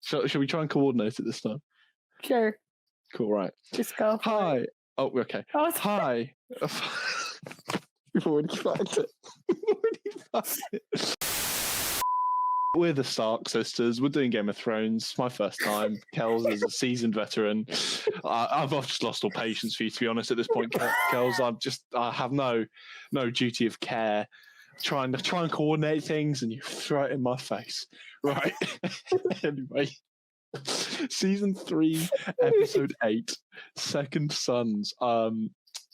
Shall we try and coordinate it this time? Sure. Cool, right. Just go. Hi. Oh, okay. Oh, Hi. We've already fucked it. We're the Stark sisters. We're doing Game of Thrones. My first time. Kels is a seasoned veteran. I've just lost all patience for you, to be honest, at this point, Kels. I have no duty of care. Trying to coordinate things, and you throw it in my face. Right. Anyway. Season 3, episode 8, Second Sons.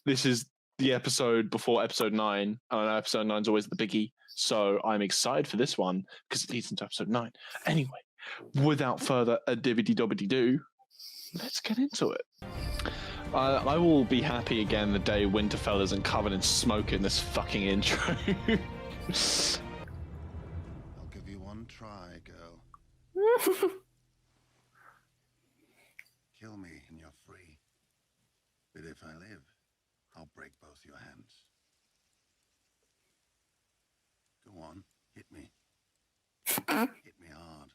This is the episode before episode 9. I know episode 9 is always the biggie, so I'm excited for this one because it leads into episode 9. Anyway, without further dibbity-dobbity-doo, let's get into it. I will be happy again the day Winterfell isn't covered in smoke in this fucking intro. I'll give you one try, girl. Kill me and you're free. But if I live, I'll break both your hands. Go on, hit me. Hit me hard.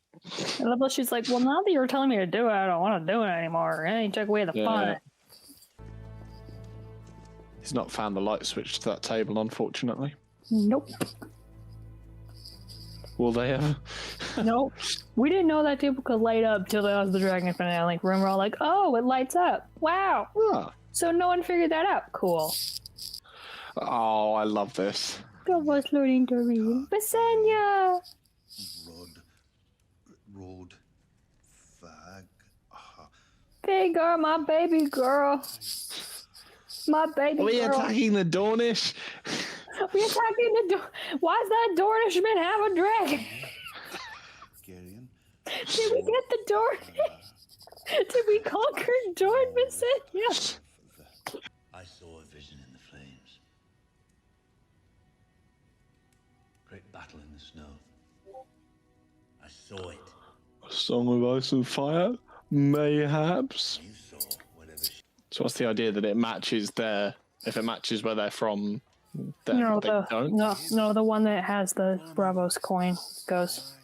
I love how she's like, well, now that you're telling me to do it, I don't want to do it anymore. And you took away the fun. He's not found the light switch to that table, unfortunately. Nope. Will they ever? Nope. We didn't know that table could light up till that was the dragon finale. We're all like, oh, it lights up. Wow. Ah. So no one figured that out. Cool. Oh, I love this. Davos loading to read. Basenya! Road. Fag. Big girl, my baby girl. My baby girl. Are we attacking the Dornish? We attacking the door. Why does that Dornishman have a dragon? Did we get the door? Did we conquer Dorn Basenya? I saw a vision in the flames. Great battle in the snow. I saw it. A song of ice and fire? Mayhaps. You saw whatever. So what's the idea that it matches their... If it matches where they're from, then No, they don't? No, the one that has the Bravos coin goes.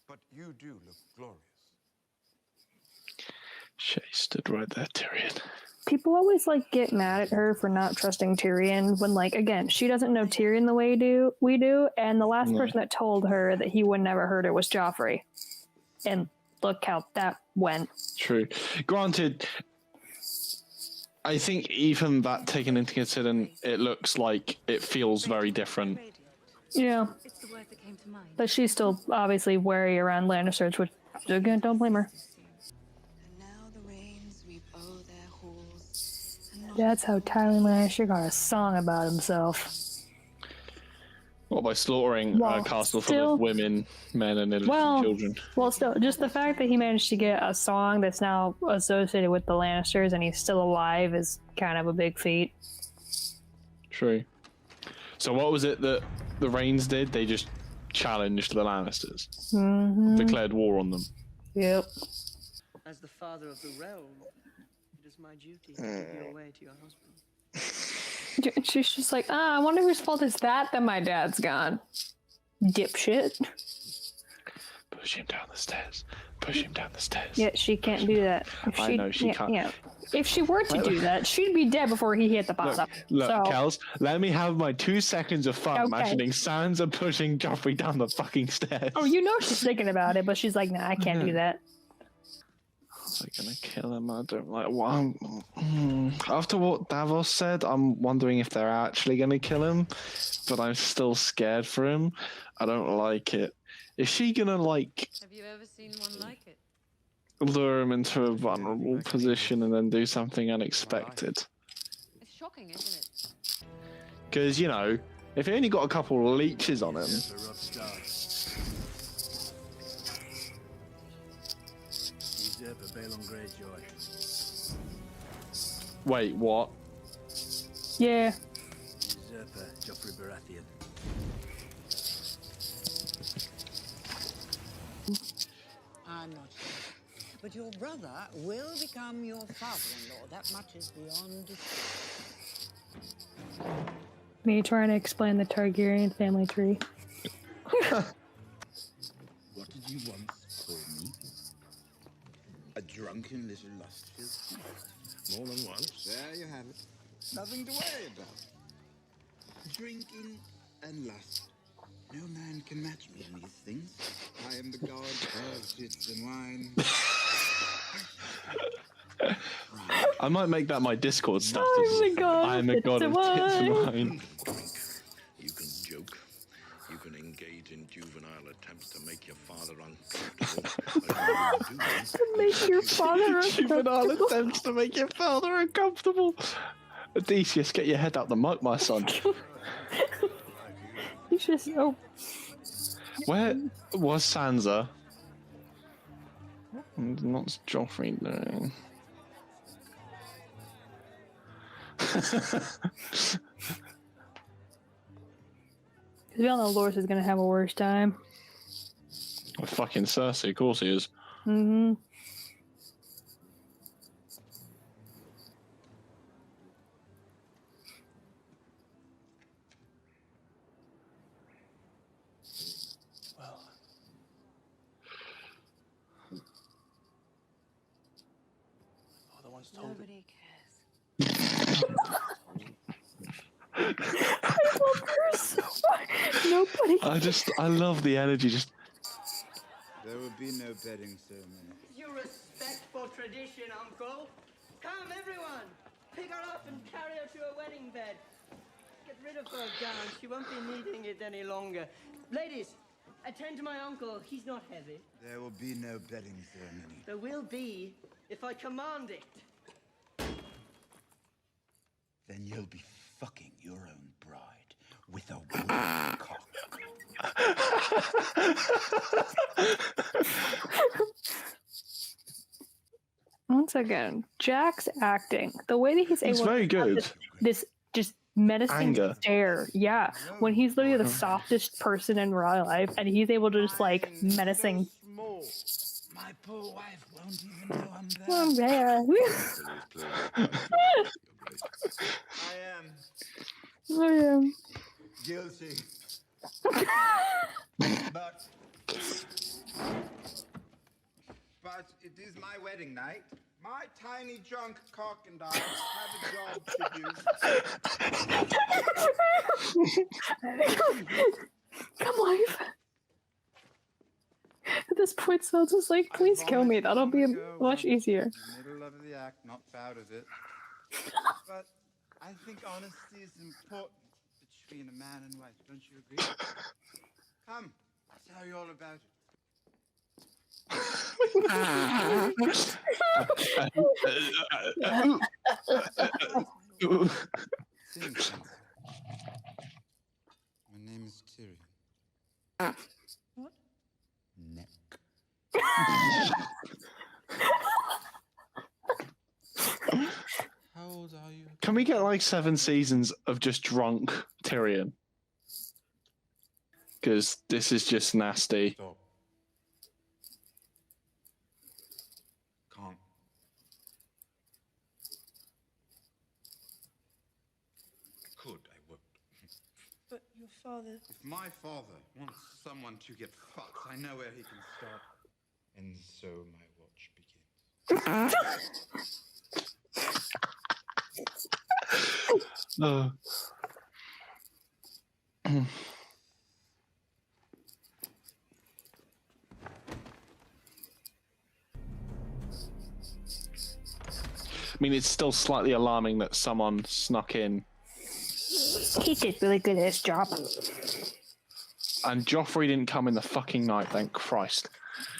But you do look glorious. She stood right there, Tyrion. People always get mad at her for not trusting Tyrion when again, she doesn't know Tyrion the way we do, and the last person that told her that he would never hurt her was Joffrey. And look how that went. True. Granted, I think even that taken into consideration, it looks like it feels very different. Yeah. It's the word that came to mind. But she's still obviously wary around Lannisters, which again, don't blame her. And now the rains weep o'er their halls. That's how Tywin Lannister got a song about himself. What, by slaughtering a castle full of women, men, and children? Well, still, just the fact that he managed to get a song that's now associated with the Lannisters and he's still alive is kind of a big feat. True. So what was it that the Reigns did? They just challenged the Lannisters. Mm-hmm. Declared war on them. Yep. As the father of the realm, it is my duty to give you away to your husband. She's just like, I wonder whose fault is that my dad's gone. Dipshit. Push him down the stairs. Push him down the stairs. Yeah, she can't do that. I know she can't. Yeah. If she were to do that, she'd be dead before he hit the bottom. Look, so... Kels, let me have my 2 seconds of fun imagining Sansa pushing Joffrey down the fucking stairs. Oh, you know she's thinking about it, but she's like, nah, I can't do that. Are they gonna kill him? I don't like what. After what Davos said, I'm wondering if they're actually gonna kill him, but I'm still scared for him. I don't like it. Is she gonna Have you ever seen one like it? lure him into a vulnerable position and then do something unexpected? It's shocking, isn't it? Because if he only got a couple of leeches on him. Wait, what? Yeah. Usurper Joffrey Baratheon. I'm not sure. But your brother will become your father-in-law. That much is beyond dispute. Me trying to explain the Targaryen family tree. What did you once call me? drunken little lustful. More than once. There you have it. Nothing to worry about. Drinking and lust. No man can match me in these things. I am the god of tits and wine. I might make that my Discord status. Oh my god. I am a god of tits and wine. You can joke. You can engage in juvenile attempts to make your father uncomfortable. Make your father Juvenile uncomfortable. attempts to make your father uncomfortable. Odysseus, get your head out the muck, my son. He's just oh. Where was Sansa? What's Joffrey doing? We all know Loras is gonna have a worse time. With fucking Cersei, of course he is. Mm-hmm. Well. Other ones told Nobody cares. I love her so much. Nobody. I love the energy. Just There will be no bedding ceremony. You respect for tradition, Uncle. Come, everyone. Pick her up and carry her to a wedding bed. Get rid of her gown. She won't be needing it any longer. Ladies, attend to my uncle. He's not heavy. There will be no bedding ceremony. There will be if I command it. Then you'll be fucking your own bride with a wooden cock. Once again, Jack's acting, the way that he's able very to have good. this just menacing Anger. stare. Yeah, when he's literally the softest person in real life, and he's able to just like menacing. My poor wife won't even know I'm there. Oh, man. I am Oh, yeah. guilty. But it is my wedding night. My tiny drunk cock and I have a job to do. Come on. At this point, Sansa's like, please kill me. That'll be much easier. Middle of the act, not proud of it. But I think honesty is important between a man and wife. Don't you agree? Come, I'll tell you all about it. Sing, Sansa. My name is Tyrion. What? Neck. How old are you? Can we get like 7 seasons of just drunk Tyrion? Because this is just nasty. Stop. Can't. Could, I would. But your father... If my father wants someone to get fucked, I know where he can start. And so my watch begins. I mean, it's still slightly alarming that someone snuck in. He did really good at his job. And Joffrey didn't come in the fucking night, thank Christ.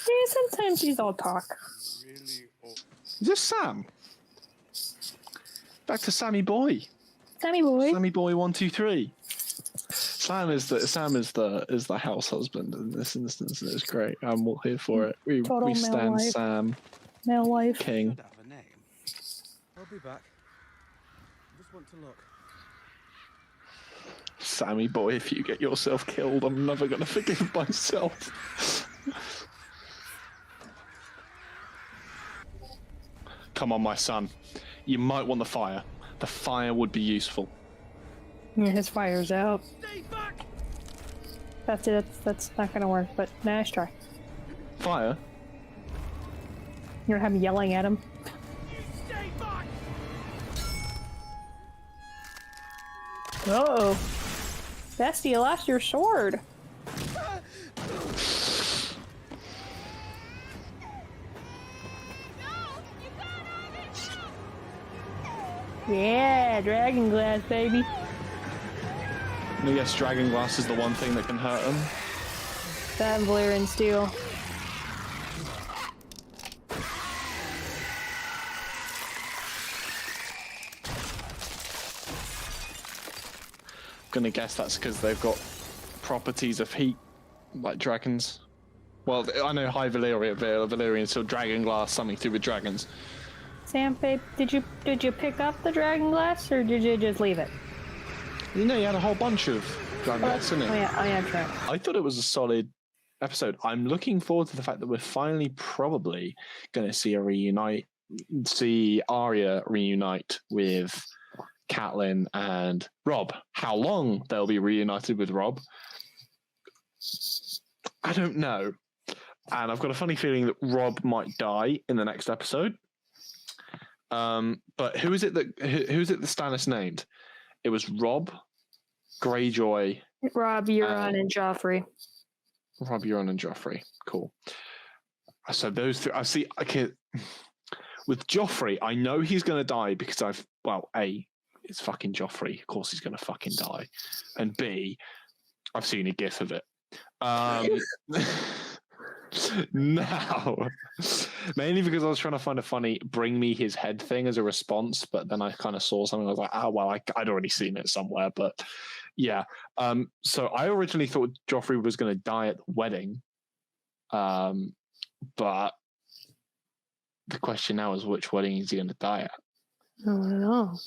Yeah, sometimes he's all talk. Really Is this Sam? Back to Sammy Boy. Sammy boy. Sammy Boy 123. Sam is the house husband in this instance, and it's great. I'm all here for it. We Total male stand wife. Sam Male wife. King. Should have a name. I'll be back. I just want to look. Sammy Boy, if you get yourself killed, I'm never gonna forgive myself. Come on, my son. You might want the fire. The fire would be useful. Yeah, his fire's out. Stay back! That's it. That's not gonna work. But nice try. Fire? You're him yelling at him. Uh-oh. Bestie, you lost your sword. Yeah, dragon glass, baby. Yes, dragon glass is the one thing that can hurt him. That and Valyrian steel. Gonna guess that's because they've got properties of heat, like dragons. Well, I know high Valyrian, so dragon glass, something to do with dragons. Sam, babe, did you pick up the dragon glass, or did you just leave it? You know, you had a whole bunch of dragon glass, didn't it? Oh yeah, true. I thought it was a solid episode. I'm looking forward to the fact that we're finally probably going to see Arya reunite with Catelyn and Robb. How long they'll be reunited with Robb, I don't know. And I've got a funny feeling that Robb might die in the next episode. But who is it that Stannis named? It was Robb, Greyjoy, Robb, Euron, and Joffrey. Robb, Euron, and Joffrey. Cool. So those three. I see. Okay, with Joffrey, I know he's going to die because it's fucking Joffrey. Of course, he's going to fucking die. And B, I've seen a gif of it. Now, mainly because I was trying to find a funny "bring me his head" thing as a response, but then I kind of saw something. I was like, I'd already seen it somewhere, but yeah. So I originally thought Joffrey was going to die at the wedding, but the question now is which wedding is he going to die at? I don't know.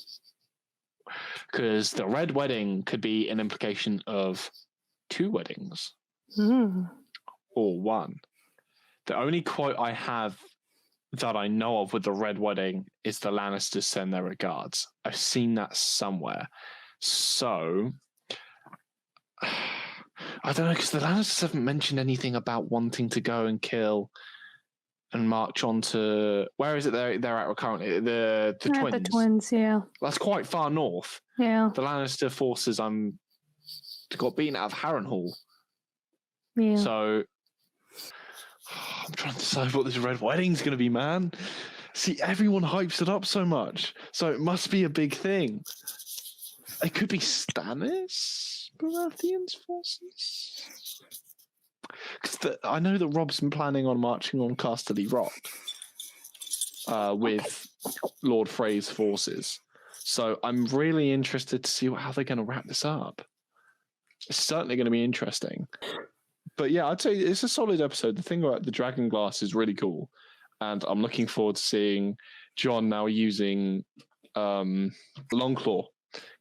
Because the red wedding could be an implication of 2 weddings or 1. The only quote I have that I know of with the red wedding is the Lannisters send their regards. I've seen that somewhere. So, I don't know, because the Lannisters haven't mentioned anything about wanting to go and kill and march on to... Where is it they're at currently? The twins? The twins, yeah. That's quite far north. Yeah. The Lannister forces got beaten out of Harrenhal. Yeah. So... I'm trying to decide what this red wedding's going to be, man. See, everyone hypes it up so much, so it must be a big thing. It could be Stannis Baratheon's forces. Because I know that Robb's been planning on marching on Casterly Rock with Lord Frey's forces. So I'm really interested to see how they're going to wrap this up. It's certainly going to be interesting. But yeah, I'd say it's a solid episode. The thing about the dragon glass is really cool. And I'm looking forward to seeing Jon now using Longclaw.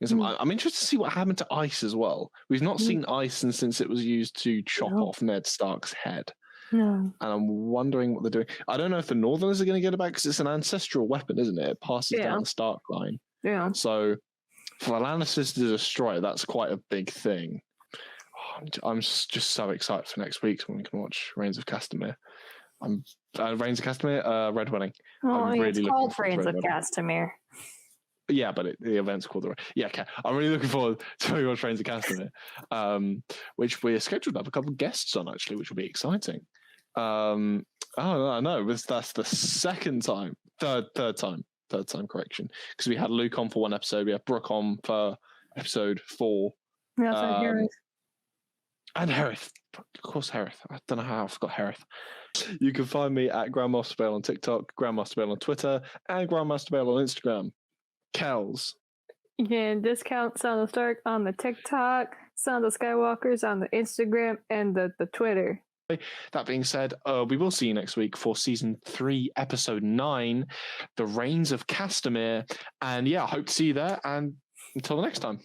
I'm interested to see what happened to ice as well. We've not seen ice since it was used to chop off Ned Stark's head. No. And I'm wondering what they're doing. I don't know if the Northerners are going to get it back because it's an ancestral weapon, isn't it? It passes down the Stark line. Yeah. So for the Lannisters to destroy it, that's quite a big thing. I'm just so excited for next week when we can watch Reigns of Castamere. Reigns of Castamere, Red Wedding. Oh, it's called Reigns of Castamere. Yeah, but the event's called okay. I'm really looking forward to watch Reigns of Castamere, which we're scheduled to have a couple of guests on actually, which will be exciting. Oh no, that's the third time correction, because we had Luke on for 1 episode, we had Brooke on for episode 4. Yeah, and Hereth. Of course, Hereth. I don't know how I forgot Hereth. You can find me at Grandmaster Bale on TikTok, Grandmaster Bale on Twitter, and Grandmaster Bale on Instagram. Kels. You can discount Sound of Stark on the TikTok, Sound of Skywalkers on the Instagram, and the Twitter. That being said, we will see you next week for Season 3, Episode 9, The Reigns of Castamere. And yeah, I hope to see you there. And until the next time.